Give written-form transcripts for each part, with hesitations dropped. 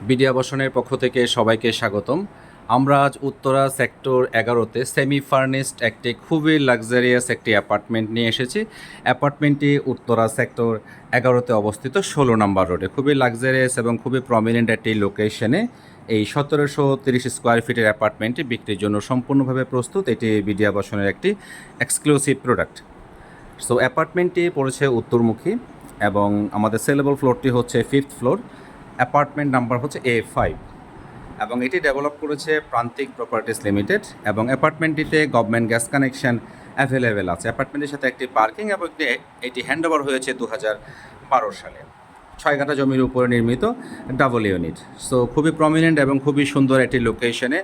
BD আবাসনের পক্ষ থেকে সবাইকে স্বাগতম। আমরা আজ উত্তরা সেক্টর 11-তে সেমি ফার্নিশড একটি খুবই লাক্সারিয়াস একটি অ্যাপার্টমেন্ট নিয়ে এসেছি। অ্যাপার্টমেন্টটি উত্তরা সেক্টর 11-তে অবস্থিত 16 নম্বর রোডে। খুবই লাক্সারিয়াস এবং খুবই প্রমিনেন্ট একটি লোকেশনে এই 1730 স্কোয়ার ফিটের অ্যাপার্টমেন্টটি বিক্রির জন্য সম্পূর্ণভাবে প্রস্তুত। এটি বিডি আবাসনের একটি এক্সক্লুসিভ প্রোডাক্ট। সো অ্যাপার্টমেন্টটি পড়েছে উত্তরমুখী এবং আমাদের সেলেবল ফ্লোরটি হচ্ছে 5th ফ্লোর। অ্যাপার্টমেন্ট নাম্বার হচ্ছে A5 এবং এটি ডেভেলপ করেছে প্রান্তিক প্রপার্টিস লিমিটেড এবং অ্যাপার্টমেন্টটিতে গভর্নমেন্ট গ্যাস কানেকশন অ্যাভেলেবেল আছে। অ্যাপার্টমেন্টের সাথে একটি পার্কিং এবং এটি হ্যান্ডওভার হয়েছে 2012 সালে। 6 কাঠা জমির উপরে নির্মিত ডাবল ইউনিট। সো খুবই প্রমিনেন্ট এবং খুবই সুন্দর একটি লোকেশনে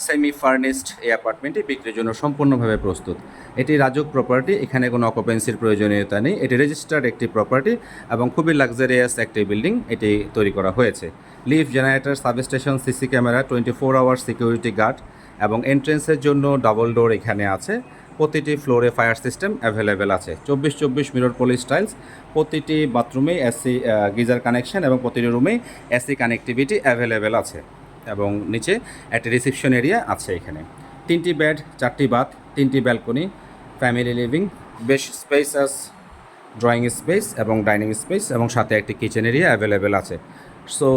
সেমি ফার্নিশড এই অ্যাপার্টমেন্টটি বিক্রির জন্য সম্পূর্ণভাবে প্রস্তুত। এটি রাজুক প্রপার্টি, এখানে কোনো অকুপেন্সির প্রয়োজনীয়তা নেই। এটি রেজিস্টার্ড একটি প্রপার্টি এবং খুবই লাক্সারিয়াস একটি বিল্ডিং এটি তৈরি করা হয়েছে। Lift, generator, substation, CC camera, 24 hour security guard এবং এন্ট্রেন্সের জন্য ডাবল ডোর এখানে আছে। প্রতিটি ফ্লোরে ফায়ার সিস্টেম অ্যাভেলেবেল আছে। 24/24 মিরর পলিশ টাইলস, প্রতিটি বাথরুমে এসি গিজার কানেকশন এবং প্রতিটি রুমেই এসি কানেক্টিভিটি অ্যাভেলেবেল আছে এবং নিচে একটা রিসেপশন এরিয়া আছে। এখানে 3টি বেড, 4টি বাথ, 3টি ব্যালকনি, ফ্যামিলি লিভিং, বেশ স্পেসাস ড্রয়িং স্পেস এবং ডাইনিং স্পেস এবং সাথে একটি কিচেন এরিয়া অ্যাভেলেবেল আছে। সো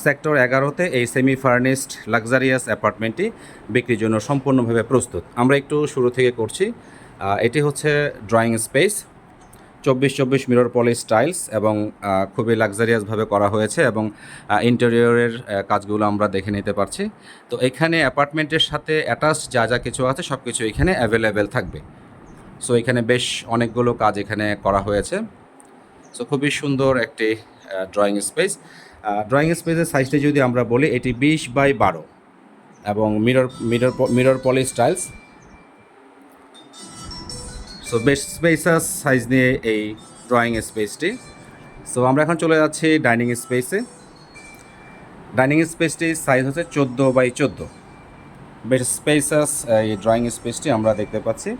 সেক্টর 11-তে এই সেমি ফার্নিশড লাক্সারিয়াস অ্যাপার্টমেন্টটি বিক্রির জন্য সম্পূর্ণভাবে প্রস্তুত। আমরা একটু শুরু থেকে করছি। এটি হচ্ছে drawing space, 24/24 mirror polish tiles এবং খুবই লাক্সারিয়াসভাবে করা হয়েছে এবং ইন্টেরিয়রের কাজগুলো আমরা দেখে নিতে পারছি। তো এখানে অ্যাপার্টমেন্টের সাথে অ্যাটাচড যা যা কিছু আছে সব কিছু এখানে অ্যাভেলেবেল থাকবে। সো এখানে বেশ অনেকগুলো কাজ এখানে করা হয়েছে। সো খুবই সুন্দর একটি ড্রয়িং স্পেস। ড্রয়িং স্পেসের সাইজটি যদি আমরা বলি, এটি 20/12 এবং মিরর পলিশ টাইলস। সো বেশ স্পেসাস সাইজ নিয়ে এই ড্রয়িং স্পেসটি। সো আমরা এখন চলে যাচ্ছি ডাইনিং স্পেসে। ডাইনিং স্পেসটির সাইজ হচ্ছে 14/14। বেশ স্পেসাস এই ড্রয়িং স্পেসটি আমরা দেখতে পাচ্ছি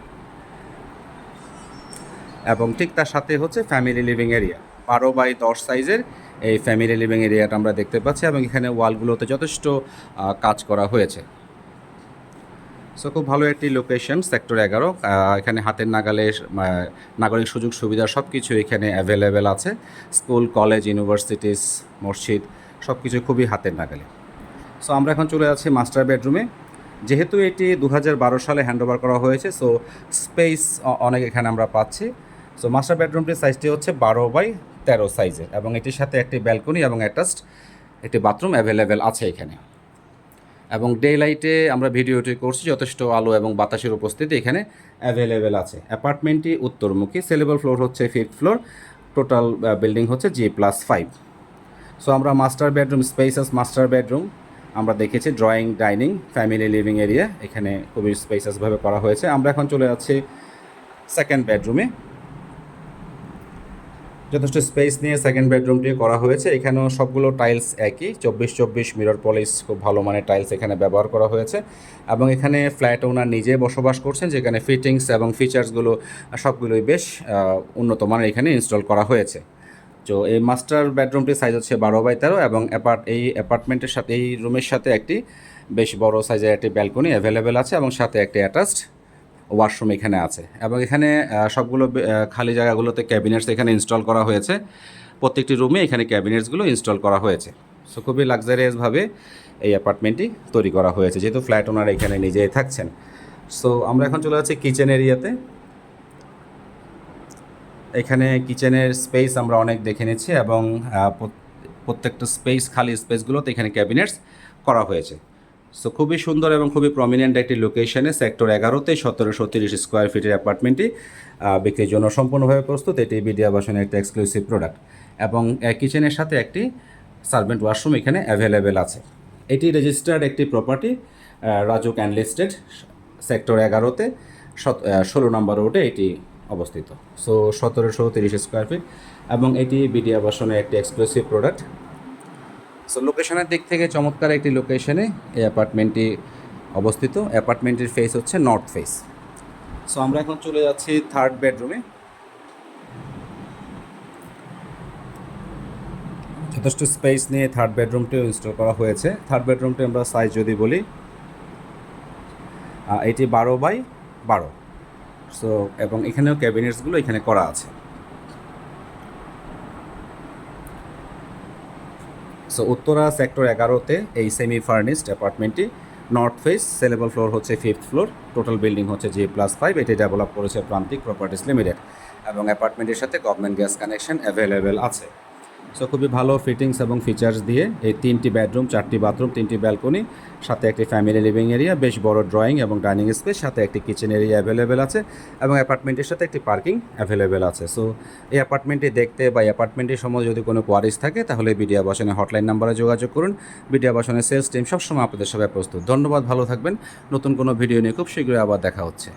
এবং ঠিক তার সাথে হচ্ছে ফ্যামিলি লিভিং এরিয়া, 12/10 সাইজের এই ফ্যামিলি লিভিং এরিয়াটা আমরা দেখতে পাচ্ছি এবং এখানে ওয়ালগুলোতে যথেষ্ট কাজ করা হয়েছে। সো খুব ভালো একটি লোকেশন সেক্টর 11। এখানে হাতের নাগালে নাগরিক সুযোগ সুবিধা সব কিছু এখানে অ্যাভেলেবেল আছে। স্কুল, কলেজ, ইউনিভার্সিটিস, মসজিদ সব কিছু খুবই হাতের নাগালে। সো আমরা এখন চলে যাচ্ছি মাস্টার বেডরুমে। যেহেতু এটি 2012 সালে হ্যান্ডওভার করা হয়েছে, সো স্পেস অনেক এখানে আমরা পাচ্ছি। সো মাস্টার বেডরুমটির সাইজটি হচ্ছে 12/13 সাইজের এবং এটির সাথে একটি ব্যালকনি এবং অ্যাটাচড একটি বাথরুম অ্যাভেলেবেল আছে এখানে। এবং ডে লাইটে আমরা ভিডিওটি করছি, যথেষ্ট আলো এবং বাতাসের উপস্থিতি এখানে অ্যাভেলেবেল আছে। অ্যাপার্টমেন্টটি উত্তরমুখী, সেলেবল ফ্লোর হচ্ছে 5th ফ্লোর, টোটাল বিল্ডিং হচ্ছে G+5। সো আমরা মাস্টার বেডরুম, স্পেসাস মাস্টার বেডরুম আমরা দেখেছি, drawing, dining, family living area এখানে খুবই স্পেসাসভাবে করা হয়েছে। আমরা এখন চলে যাচ্ছি সেকেন্ড বেডরুমে। যথেষ্ট স্পেস নিয়ে সেকেন্ড বেডরুমটি করা হয়েছে। এখানেও সবগুলো টাইলস একই, 24/24 মিরর পলিশ, খুব ভালো মানের টাইলস এখানে ব্যবহার করা হয়েছে এবং এখানে ফ্ল্যাট ওনার নিজে বসবাস করছেন, যেখানে ফিটিংস এবং ফিচার্সগুলো সবগুলোই বেশ উন্নত মানের এখানে ইনস্টল করা হয়েছে। তো এই মাস্টার বেডরুমটির সাইজ হচ্ছে 12/13 এবং এই অ্যাপার্টমেন্টের সাথে, এই রুমের সাথে একটি বেশ বড় সাইজের একটি ব্যালকনি অ্যাভেলেবেল আছে এবং সাথে একটি অ্যাটাচড ওয়াশরুম এখানে আছে এবং এখানে সবগুলো খালি জায়গাগুলোতে ক্যাবিনেটস এখানে ইনস্টল করা হয়েছে। প্রত্যেকটি রুমে এখানে ক্যাবিনেটসগুলো ইনস্টল করা হয়েছে। সো খুবই লাক্সারিয়াসভাবে এই অ্যাপার্টমেন্টটি তৈরি করা হয়েছে, যেহেতু ফ্ল্যাট ওনার এখানে নিজেই থাকছেন। সো আমরা এখন চলে যাচ্ছি কিচেন এরিয়াতে। এখানে কিচেনের স্পেস আমরা অনেক দেখে নিচ্ছি এবং প্রত্যেকটা স্পেস, খালি স্পেসগুলোতে এখানে ক্যাবিনেটস করা হয়েছে। সো খুবই সুন্দর এবং খুবই প্রমিনেন্ট একটি লোকেশনে সেক্টর 11-তে 1730 স্কোয়ার ফিটের অ্যাপার্টমেন্টটি বিক্রির জন্য সম্পূর্ণভাবে প্রস্তুত। এটি বিডি আবাসনের একটা এক্সক্লুসিভ প্রোডাক্ট এবং কিচেনের সাথে একটি সার্ভেন্ট ওয়াশরুম এখানে অ্যাভেলেবেল আছে। এটি রেজিস্টার্ড একটি প্রপার্টি, রাজুক অ্যানলিস্টেড, সেক্টর 11-তে 16 নম্বর রোডে এটি অবস্থিত। সো 1730 স্কোয়ার ফিট এবং এটি বিডি আবাসনের একটি এক্সক্লুসিভ প্রোডাক্ট। সো লোকেশনের দিক থেকে চমৎকার একটি লোকেশনে এই অ্যাপার্টমেন্টটি অবস্থিত। অ্যাপার্টমেন্টের ফেস হচ্ছে নর্থ ফেস। সো আমরা এখন চলে যাচ্ছি থার্ড বেডরুমে। যথেষ্ট স্পেস নিয়ে থার্ড বেডরুমটিও ইনস্টল করা হয়েছে। থার্ড বেডরুমটি আমরা সাইজ যদি বলি, এটি 12x12। সো এবং এখানেও ক্যাবিনেটসগুলো এখানে করা আছে। সো উত্তরা সেক্টর 11-তে এই সেমি ফার্নিশড অ্যাপার্টমেন্টটি, নর্থ ফেস, সেলেবল ফ্লোর হচ্ছে 5th ফ্লোর, টোটাল বিল্ডিং হচ্ছে G+5। এটি ডেভেলপ করেছে প্রান্তিক প্রপার্টিস লিমিটেড এবং অ্যাপার্টমেন্টের সাথে গভর্নমেন্ট গ্যাস কানেকশন অ্যাভেলেবেল আছে। সো খুবই ভালো ফিটিংস এবং ফিচার্স দিয়ে এই 3টি বেডরুম, 4টি বাথরুম, 3টি ব্যালকনি, সাথে একটি ফ্যামিলি লিভিং এরিয়া, বেশ বড় ড্রয়িং এবং ডাইনিং স্পেস, সাথে একটি কিচেন এরিয়া অ্যাভেলেবেল আছে এবং অ্যাপার্টমেন্টের সাথে একটি পার্কিং অ্যাভেলেবেল আছে। সো এই অ্যাপার্টমেন্টটি দেখতে বা অ্যাপার্টমেন্টের সম্বন্ধে যদি কোনো কোয়ারিজ থাকে তাহলে বিডি আবাসনের হটলাইন নাম্বারে যোগাযোগ করুন। বিডি আবাসনের সেলস টিম সবসময় আপনাদের সবাই প্রস্তুত। ধন্যবাদ, ভালো থাকবেন। নতুন কোনো ভিডিও নিয়ে খুব শীঘ্রই আবার দেখা হচ্ছে।